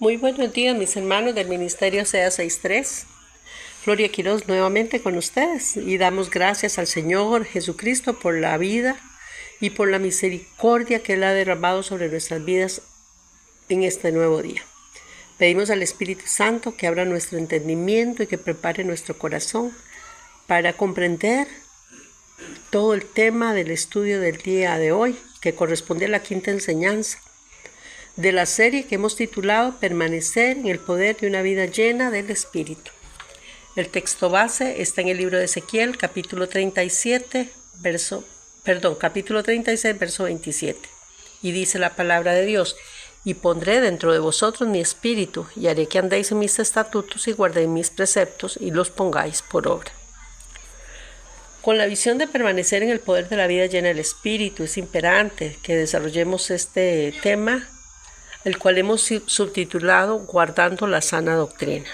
Muy buenos días, mis hermanos del Ministerio SEA 63. Gloria Quiroz nuevamente con ustedes y damos gracias al Señor Jesucristo por la vida y por la misericordia que Él ha derramado sobre nuestras vidas en este nuevo día. Pedimos al Espíritu Santo que abra nuestro entendimiento y que prepare nuestro corazón para comprender todo el tema del estudio del día de hoy, que corresponde a la quinta enseñanza de la serie que hemos titulado Permanecer en el poder de una vida llena del Espíritu. El texto base está en el libro de Ezequiel, capítulo 36, verso 27. Y dice la palabra de Dios: y pondré dentro de vosotros mi espíritu, y haré que andéis en mis estatutos y guardéis mis preceptos y los pongáis por obra. Con la visión de permanecer en el poder de la vida llena del Espíritu, es imperante que desarrollemos este tema, el cual hemos subtitulado Guardando la sana doctrina.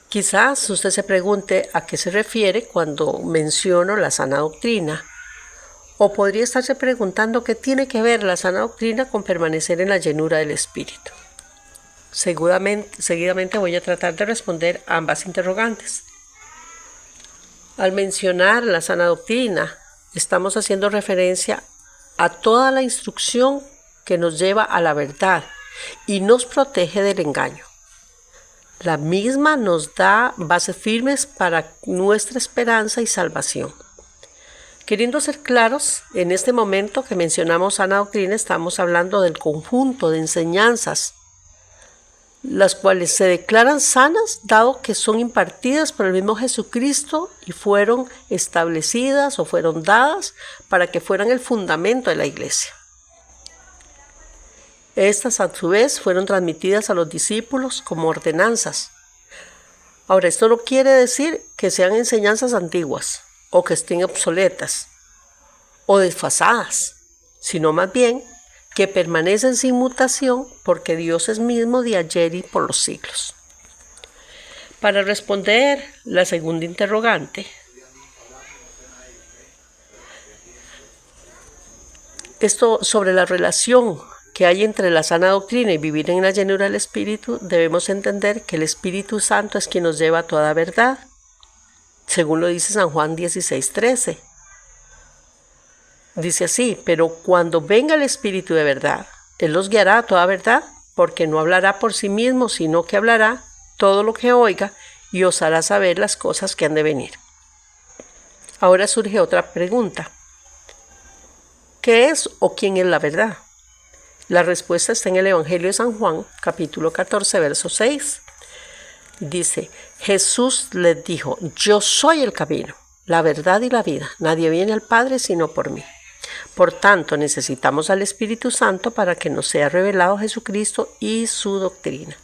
Quizás usted se pregunte a qué se refiere cuando menciono la sana doctrina, o podría estarse preguntando qué tiene que ver la sana doctrina con permanecer en la llenura del Espíritu. Seguidamente voy a tratar de responder a ambas interrogantes. Al mencionar la sana doctrina, estamos haciendo referencia a toda la instrucción que nos lleva a la verdad y nos protege del engaño. La misma nos da bases firmes para nuestra esperanza y salvación. Queriendo ser claros, en este momento que mencionamos sana doctrina, estamos hablando del conjunto de enseñanzas, las cuales se declaran sanas dado que son impartidas por el mismo Jesucristo y fueron establecidas o fueron dadas para que fueran el fundamento de la iglesia. Estas a su vez fueron transmitidas a los discípulos como ordenanzas. Ahora, esto no quiere decir que sean enseñanzas antiguas o que estén obsoletas o desfasadas, sino más bien que permanecen sin mutación porque Dios es mismo de ayer y por los siglos. Para responder la segunda interrogante, esto sobre la relación que hay entre la sana doctrina y vivir en la llenura del Espíritu, debemos entender que el Espíritu Santo es quien nos lleva a toda verdad, según lo dice San Juan 16:13. Dice así: pero cuando venga el Espíritu de verdad, Él los guiará a toda verdad, porque no hablará por sí mismo, sino que hablará todo lo que oiga y os hará saber las cosas que han de venir. Ahora surge otra pregunta: ¿qué es o quién es la verdad? La respuesta está en el Evangelio de San Juan, capítulo 14, verso 6. Dice: Jesús les dijo: yo soy el camino, la verdad y la vida. Nadie viene al Padre sino por mí. Por tanto, necesitamos al Espíritu Santo para que nos sea revelado Jesucristo y su doctrina.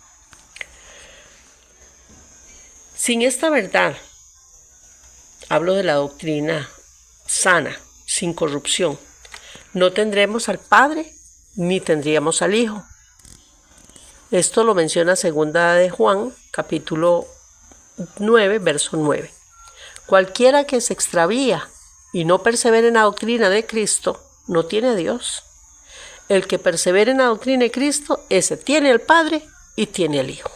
Sin esta verdad, hablo de la doctrina sana, sin corrupción, no tendremos al Padre ni tendríamos al Hijo. Esto lo menciona segunda de Juan, capítulo 9, verso 9. Cualquiera que se extravía y no persevera en la doctrina de Cristo, no tiene a Dios. El que persevera en la doctrina de Cristo, ese tiene al Padre y tiene al Hijo.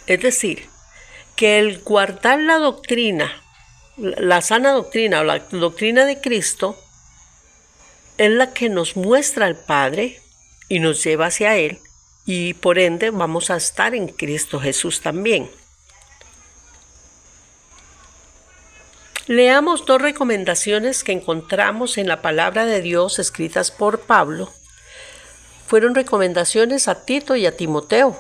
Es decir, que el guardar la doctrina, la sana doctrina o la doctrina de Cristo, es la que nos muestra al Padre y nos lleva hacia Él, y por ende vamos a estar en Cristo Jesús también. Leamos dos recomendaciones que encontramos en la palabra de Dios escritas por Pablo. Fueron recomendaciones a Tito y a Timoteo.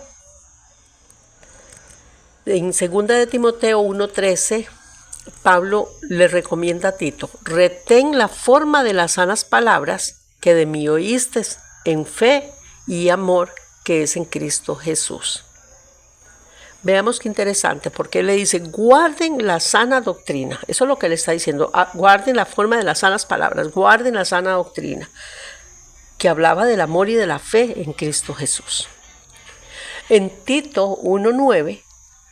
En 2 de Timoteo 1:13, Pablo le recomienda a Tito: retén la forma de las sanas palabras que de mí oíste, en fe y amor que es en Cristo Jesús. Veamos qué interesante, porque él le dice: guarden la sana doctrina. Eso es lo que le está diciendo: guarden la forma de las sanas palabras, guarden la sana doctrina, que hablaba del amor y de la fe en Cristo Jesús. En Tito 1:9,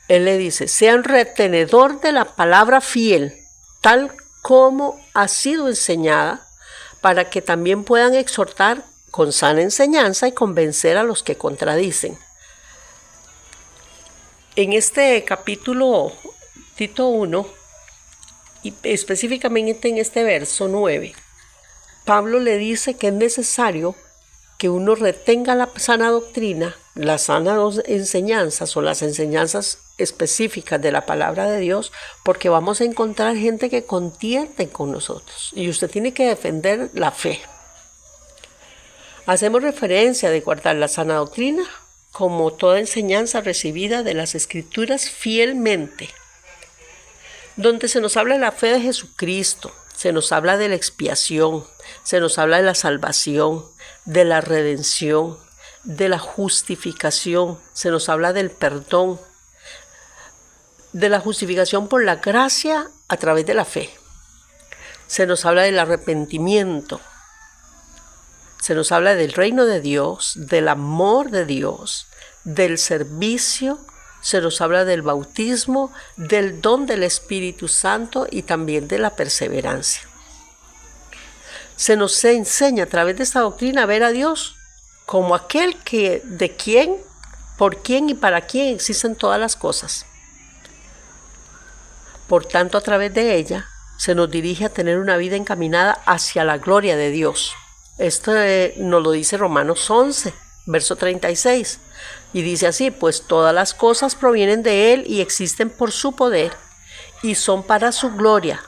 él le dice: sean retenedor de la palabra fiel, tal como ha sido enseñada, para que también puedan exhortar con sana enseñanza y convencer a los que contradicen. En este capítulo Tito 1, y específicamente en este verso 9, Pablo le dice que es necesario que uno retenga la sana doctrina, las sanas enseñanzas o las enseñanzas específicas de la palabra de Dios, porque vamos a encontrar gente que contiende con nosotros y usted tiene que defender la fe. Hacemos referencia de guardar la sana doctrina como toda enseñanza recibida de las Escrituras fielmente, donde se nos habla de la fe de Jesucristo, se nos habla de la expiación, se nos habla de la salvación, de la redención, de la justificación, se nos habla del perdón, de la justificación por la gracia a través de la fe. Se nos habla del arrepentimiento, se nos habla del reino de Dios, del amor de Dios, del servicio, se nos habla del bautismo, del don del Espíritu Santo y también de la perseverancia. Se nos enseña a través de esta doctrina a ver a Dios como aquel que de quién, por quién y para quién existen todas las cosas. Por tanto, a través de ella se nos dirige a tener una vida encaminada hacia la gloria de Dios. Esto nos lo dice Romanos 11, verso 36. Y dice así: pues todas las cosas provienen de Él y existen por su poder y son para su gloria.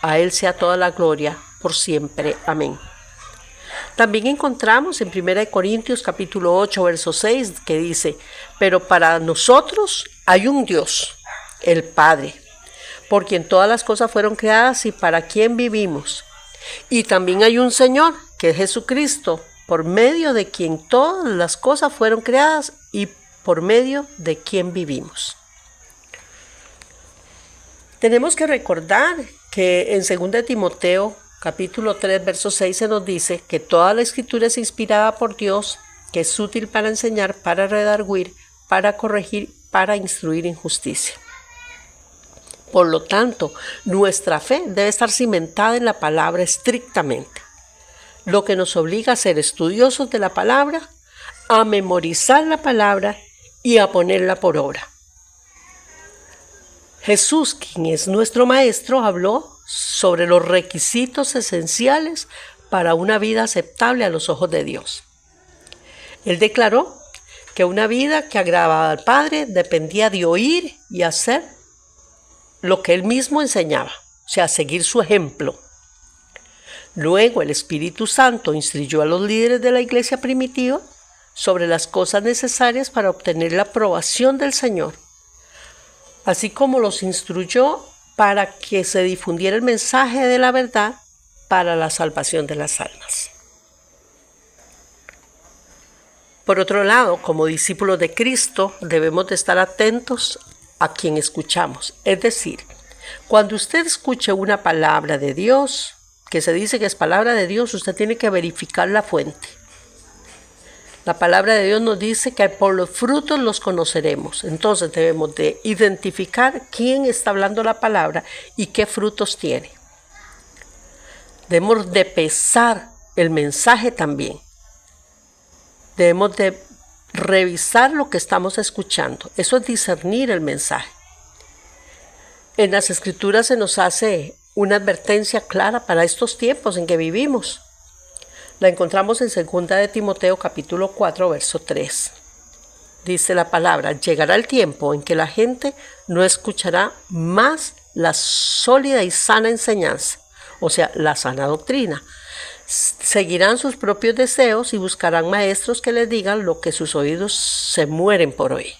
A Él sea toda la gloria por siempre. Amén. También encontramos en 1 Corintios capítulo 8, verso 6, que dice: pero para nosotros hay un Dios, el Padre, por quien todas las cosas fueron creadas y para quien vivimos. Y también hay un Señor, que es Jesucristo, por medio de quien todas las cosas fueron creadas y por medio de quien vivimos. Tenemos que recordar que en 2 Timoteo capítulo 3, verso 6 se nos dice que toda la escritura es inspirada por Dios, que es útil para enseñar, para redarguir, para corregir, para instruir en justicia. Por lo tanto, nuestra fe debe estar cimentada en la palabra estrictamente, lo que nos obliga a ser estudiosos de la palabra, a memorizar la palabra y a ponerla por obra. Jesús, quien es nuestro Maestro, habló sobre los requisitos esenciales para una vida aceptable a los ojos de Dios. Él declaró que una vida que agradaba al Padre dependía de oír y hacer lo que Él mismo enseñaba, o sea, seguir su ejemplo. Luego el Espíritu Santo instruyó a los líderes de la iglesia primitiva sobre las cosas necesarias para obtener la aprobación del Señor, así como los instruyó para que se difundiera el mensaje de la verdad para la salvación de las almas. Por otro lado, como discípulos de Cristo, debemos de estar atentos a quien escuchamos. Es decir, cuando usted escuche una palabra de Dios, que se dice que es palabra de Dios, usted tiene que verificar la fuente. La palabra de Dios nos dice que por los frutos los conoceremos. Entonces debemos de identificar quién está hablando la palabra y qué frutos tiene. Debemos de pesar el mensaje también. Debemos de revisar lo que estamos escuchando. Eso es discernir el mensaje. En las Escrituras se nos hace una advertencia clara para estos tiempos en que vivimos. La encontramos en 2 Timoteo capítulo 4, verso 3. Dice la palabra: llegará el tiempo en que la gente no escuchará más la sólida y sana enseñanza, o sea, la sana doctrina. Seguirán sus propios deseos y buscarán maestros que les digan lo que sus oídos se mueren por oír.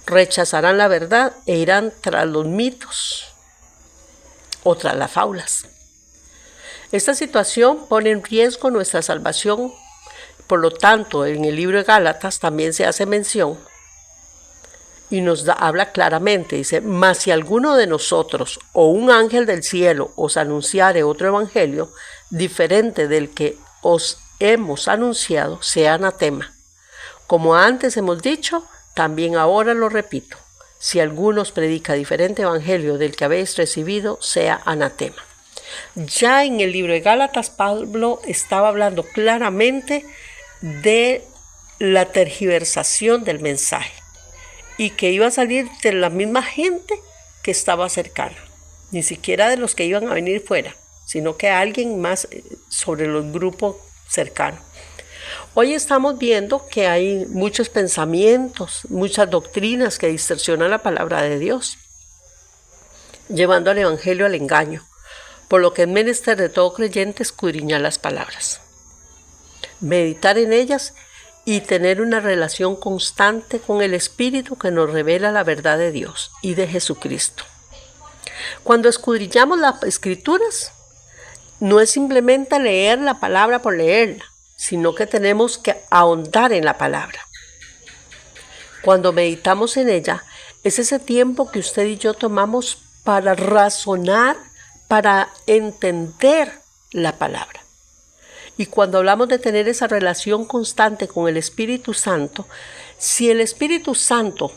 Rechazarán la verdad e irán tras los mitos o tras las fábulas. Esta situación pone en riesgo nuestra salvación. Por lo tanto, en el libro de Gálatas también se hace mención y nos habla claramente. Dice: mas si alguno de nosotros o un ángel del cielo os anunciare otro evangelio diferente del que os hemos anunciado, sea anatema. Como antes hemos dicho, también ahora lo repito: si alguno os predica diferente evangelio del que habéis recibido, sea anatema. Ya en el libro de Gálatas, Pablo estaba hablando claramente de la tergiversación del mensaje y que iba a salir de la misma gente que estaba cercana, ni siquiera de los que iban a venir fuera, sino que alguien más sobre los grupos cercanos. Hoy estamos viendo que hay muchos pensamientos, muchas doctrinas que distorsionan la palabra de Dios, llevando al evangelio al engaño, por lo que es menester de todo creyente escudriñar las palabras, meditar en ellas y tener una relación constante con el Espíritu que nos revela la verdad de Dios y de Jesucristo. Cuando escudriñamos las Escrituras, no es simplemente leer la palabra por leerla, sino que tenemos que ahondar en la palabra. Cuando meditamos en ella, es ese tiempo que usted y yo tomamos para razonar, para entender la palabra. Y cuando hablamos de tener esa relación constante con el Espíritu Santo, si el Espíritu Santo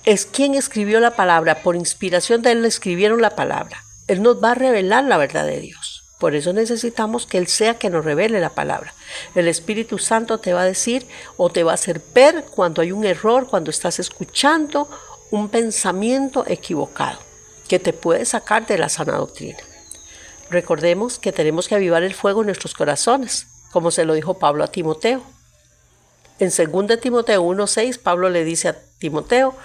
es quien escribió la palabra, por inspiración de Él le escribieron la palabra, Él nos va a revelar la verdad de Dios. Por eso necesitamos que Él sea que nos revele la palabra. El Espíritu Santo te va a decir o te va a hacer ver cuando hay un error, cuando estás escuchando un pensamiento equivocado que te puede sacar de la sana doctrina. Recordemos que tenemos que avivar el fuego en nuestros corazones, como se lo dijo Pablo a Timoteo. En 2 Timoteo 1:6, Pablo le dice a Timoteo: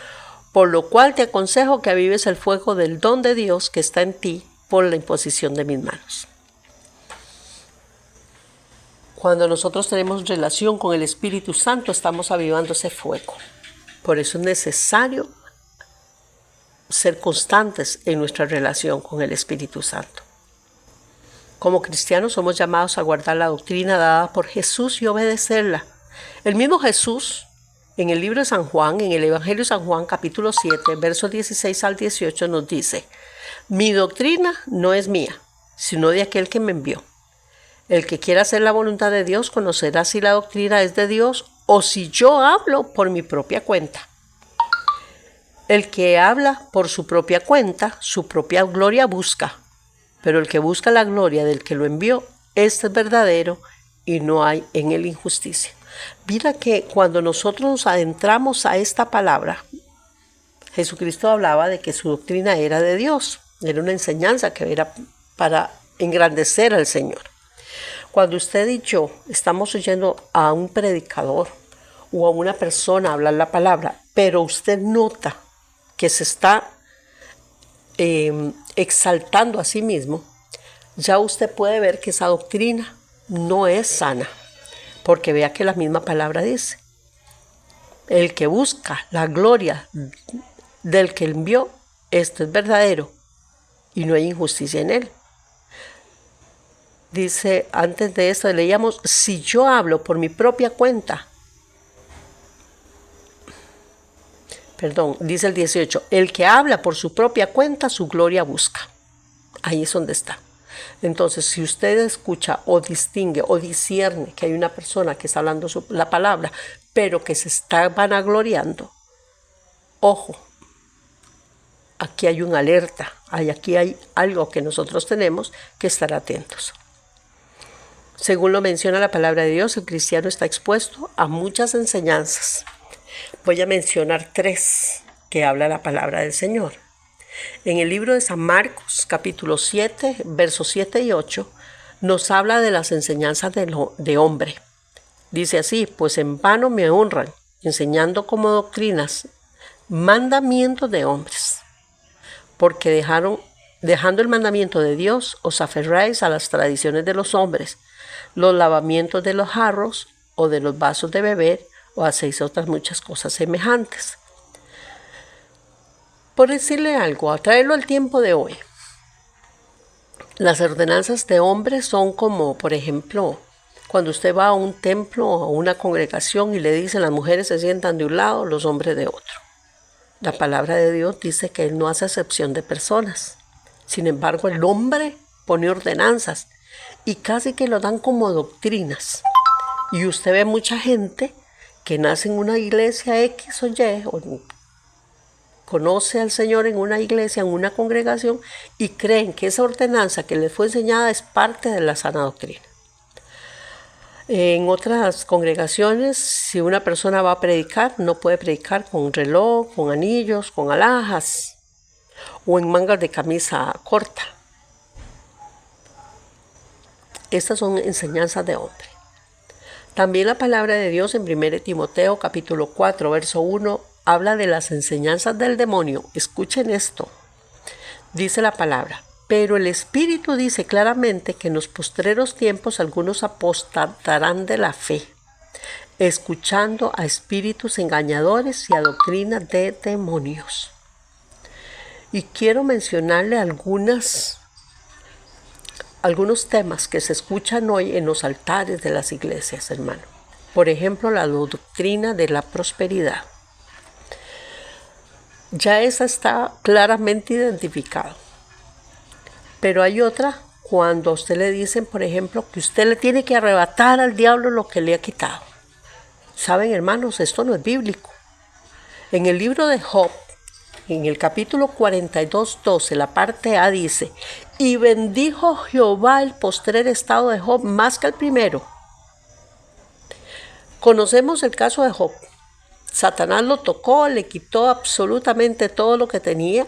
por lo cual te aconsejo que avives el fuego del don de Dios que está en ti por la imposición de mis manos. Cuando nosotros tenemos relación con el Espíritu Santo, estamos avivando ese fuego. Por eso es necesario ser constantes en nuestra relación con el Espíritu Santo. Como cristianos somos llamados a guardar la doctrina dada por Jesús y obedecerla. El mismo Jesús, en el libro de San Juan, en el Evangelio de San Juan, capítulo 7, versos 16 al 18, nos dice: mi doctrina no es mía, sino de aquel que me envió. El que quiera hacer la voluntad de Dios conocerá si la doctrina es de Dios o si yo hablo por mi propia cuenta. El que habla por su propia cuenta, su propia gloria busca, pero el que busca la gloria del que lo envió, este es verdadero y no hay en él injusticia. Mira que cuando nosotros nos adentramos a esta palabra, Jesucristo hablaba de que su doctrina era de Dios, era una enseñanza que era para engrandecer al Señor. Cuando usted y yo estamos oyendo a un predicador o a una persona hablar la palabra, pero usted nota que se está exaltando a sí mismo, ya usted puede ver que esa doctrina no es sana, porque vea que la misma palabra dice: el que busca la gloria del que envió, este es verdadero y no hay injusticia en él. Dice, antes de esto leíamos: si yo hablo por mi propia cuenta, dice el 18, el que habla por su propia cuenta, su gloria busca. Ahí es donde está. Entonces, si usted escucha o distingue o discierne que hay una persona que está hablando la palabra, pero que se está vanagloriando, ojo, aquí hay una alerta, aquí hay algo que nosotros tenemos que estar atentos. Según lo menciona la palabra de Dios, el cristiano está expuesto a muchas enseñanzas. Voy a mencionar 3 que habla la palabra del Señor. En el libro de San Marcos, capítulo 7, versos 7 y 8, nos habla de las enseñanzas de hombre. Dice así: pues en vano me honran, enseñando como doctrinas mandamientos de hombres, porque dejando el mandamiento de Dios, os aferráis a las tradiciones de los hombres, los lavamientos de los jarros o de los vasos de beber, o hacéis otras muchas cosas semejantes. Por decirle algo, a traerlo al tiempo de hoy, las ordenanzas de hombres son como, por ejemplo, cuando usted va a un templo o a una congregación y le dicen: las mujeres se sientan de un lado, los hombres de otro. La palabra de Dios dice que Él no hace excepción de personas. Sin embargo, el hombre pone ordenanzas y casi que lo dan como doctrinas. Y usted ve mucha gente que nace en una iglesia X o Y, conoce al Señor en una iglesia, en una congregación, y creen que esa ordenanza que les fue enseñada es parte de la sana doctrina. En otras congregaciones, si una persona va a predicar, no puede predicar con un reloj, con anillos, con alhajas o en mangas de camisa corta. Estas son enseñanzas de hombre. También la palabra de Dios en 1 Timoteo capítulo 4, verso 1, habla de las enseñanzas del demonio. Escuchen esto. Dice la palabra: pero el Espíritu dice claramente que en los postreros tiempos algunos apostatarán de la fe, escuchando a espíritus engañadores y a doctrina de demonios. Y quiero mencionarle algunos temas que se escuchan hoy en los altares de las iglesias, hermano. Por ejemplo, la doctrina de la prosperidad. Ya esa está claramente identificada. Pero hay otra cuando a usted le dicen, por ejemplo, que usted le tiene que arrebatar al diablo lo que le ha quitado. Saben, hermanos, esto no es bíblico. En el libro de Job, en el capítulo 42, 12, la parte A dice: y bendijo Jehová el postrer estado de Job más que el primero. Conocemos el caso de Job. Satanás lo tocó, le quitó absolutamente todo lo que tenía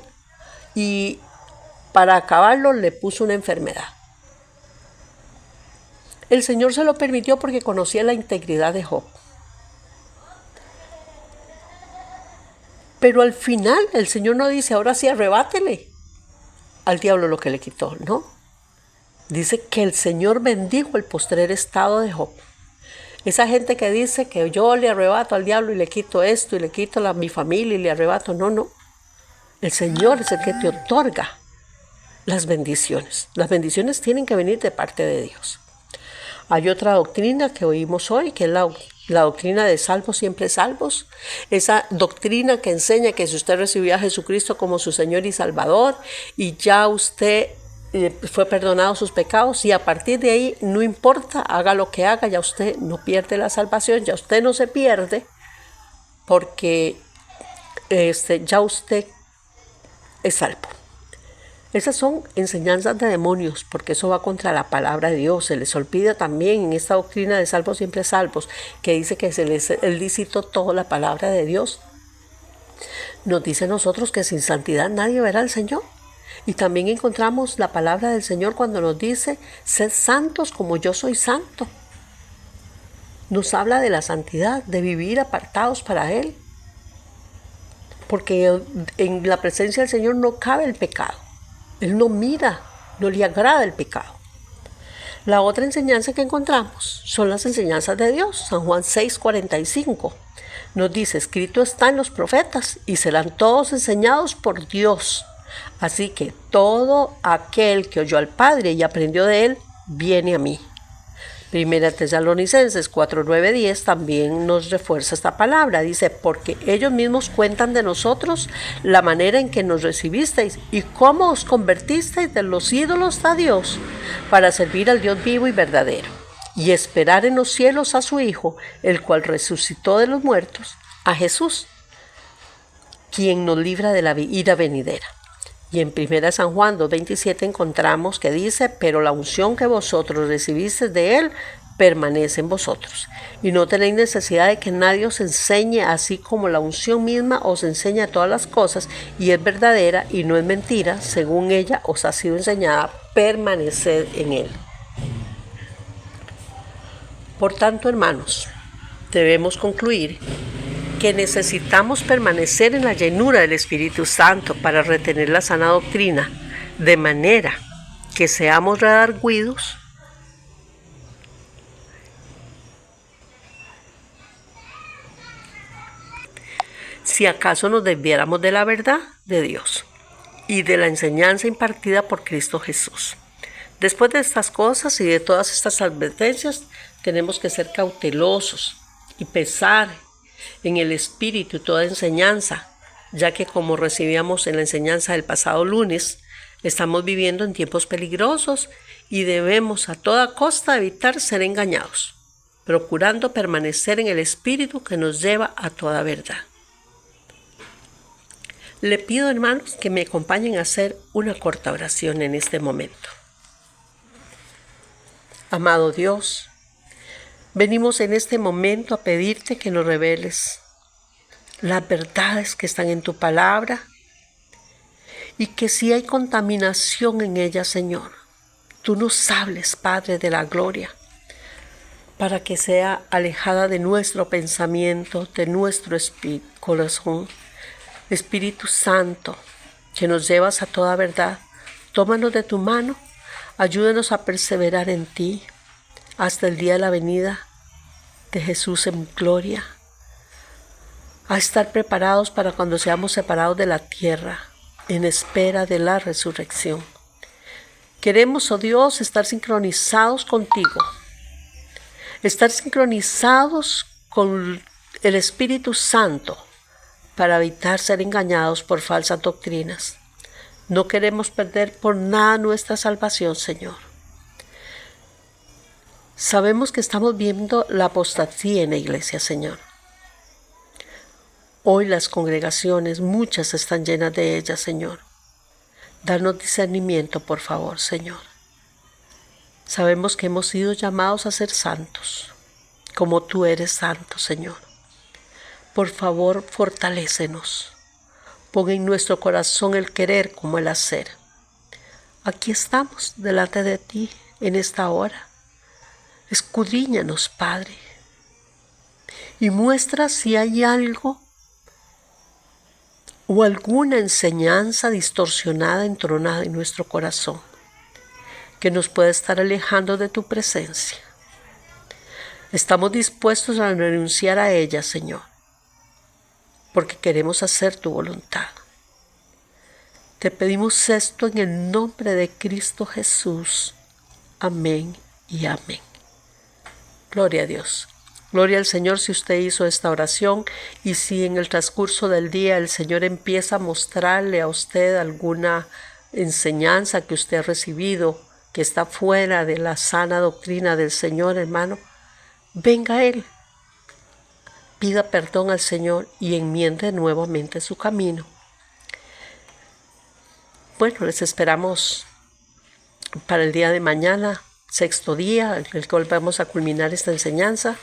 y para acabarlo le puso una enfermedad. El Señor se lo permitió porque conocía la integridad de Job. Pero al final el Señor no dice: ahora sí arrebátele al diablo lo que le quitó, no. Dice que el Señor bendijo el postrer estado de Job. Esa gente que dice que yo le arrebato al diablo y le quito esto y le quito mi familia y le arrebato, no. El Señor es el que te otorga las bendiciones. Las bendiciones tienen que venir de parte de Dios. Hay otra doctrina que oímos hoy, que es la doctrina de salvos siempre salvos. Esa doctrina que enseña que si usted recibió a Jesucristo como su Señor y Salvador y ya usted fue perdonado sus pecados, y a partir de ahí no importa, haga lo que haga, ya usted no pierde la salvación, ya usted no se pierde porque ya usted es salvo. Esas son enseñanzas de demonios, porque eso va contra la palabra de Dios. Se les olvida también en esta doctrina de salvos siempre salvos, que dice que se les es lícito toda la palabra de Dios. Nos dice a nosotros que sin santidad nadie verá al Señor. Y también encontramos la palabra del Señor cuando nos dice: sed santos como yo soy santo. Nos habla de la santidad, de vivir apartados para Él. Porque en la presencia del Señor no cabe el pecado. Él no mira, no le agrada el pecado. La otra enseñanza que encontramos son las enseñanzas de Dios. San Juan 6:45 nos dice: escrito está en los profetas y serán todos enseñados por Dios. Así que todo aquel que oyó al Padre y aprendió de Él, viene a mí. Primera Tesalonicenses 4:9-10 también nos refuerza esta palabra. Dice: porque ellos mismos cuentan de nosotros la manera en que nos recibisteis y cómo os convertisteis de los ídolos a Dios para servir al Dios vivo y verdadero y esperar en los cielos a su Hijo, el cual resucitó de los muertos, a Jesús, quien nos libra de la ira venidera. Y en 1 San Juan 2:27 encontramos que dice: pero la unción que vosotros recibisteis de Él permanece en vosotros. Y no tenéis necesidad de que nadie os enseñe, así como la unción misma os enseña todas las cosas, y es verdadera y no es mentira, según ella os ha sido enseñada, permaneced en Él. Por tanto, hermanos, debemos concluir que necesitamos permanecer en la llenura del Espíritu Santo para retener la sana doctrina, de manera que seamos redargüidos si acaso nos desviáramos de la verdad de Dios y de la enseñanza impartida por Cristo Jesús. Después de estas cosas y de todas estas advertencias, tenemos que ser cautelosos y pesar en el espíritu toda enseñanza, ya que como recibíamos en la enseñanza del pasado lunes, estamos viviendo en tiempos peligrosos y debemos a toda costa evitar ser engañados, procurando permanecer en el espíritu que nos lleva a toda verdad. Le pido, hermanos, que me acompañen a hacer una corta oración en este momento. Amado Dios, venimos en este momento a pedirte que nos reveles las verdades que están en tu palabra y que si hay contaminación en ella, Señor, tú nos hables, Padre de la gloria, para que sea alejada de nuestro pensamiento, de nuestro corazón. Espíritu Santo, que nos llevas a toda verdad, tómanos de tu mano, ayúdanos a perseverar en ti hasta el día de la venida de Jesús en gloria, a estar preparados para cuando seamos separados de la tierra, en espera de la resurrección. Queremos, oh Dios, estar sincronizados contigo, estar sincronizados con el Espíritu Santo para evitar ser engañados por falsas doctrinas. No queremos perder por nada nuestra salvación, Señor. Sabemos que estamos viendo la apostasía en la iglesia, Señor. Hoy las congregaciones, muchas están llenas de ellas, Señor. Danos discernimiento, por favor, Señor. Sabemos que hemos sido llamados a ser santos, como tú eres santo, Señor. Por favor, fortalécenos. Pon en nuestro corazón el querer como el hacer. Aquí estamos delante de ti en esta hora. Escudriñanos, Padre, y muestra si hay algo o alguna enseñanza distorsionada, entronada en nuestro corazón, que nos puede estar alejando de tu presencia. Estamos dispuestos a renunciar a ella, Señor, porque queremos hacer tu voluntad. Te pedimos esto en el nombre de Cristo Jesús. Amén y amén. Gloria a Dios. Gloria al Señor si usted hizo esta oración y si en el transcurso del día el Señor empieza a mostrarle a usted alguna enseñanza que usted ha recibido que está fuera de la sana doctrina del Señor, hermano, venga a Él. Pida perdón al Señor y enmiende nuevamente su camino. Bueno, les esperamos para el día de mañana, sexto día, en el cual vamos a culminar esta enseñanza.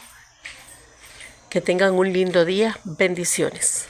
Que tengan un lindo día. Bendiciones.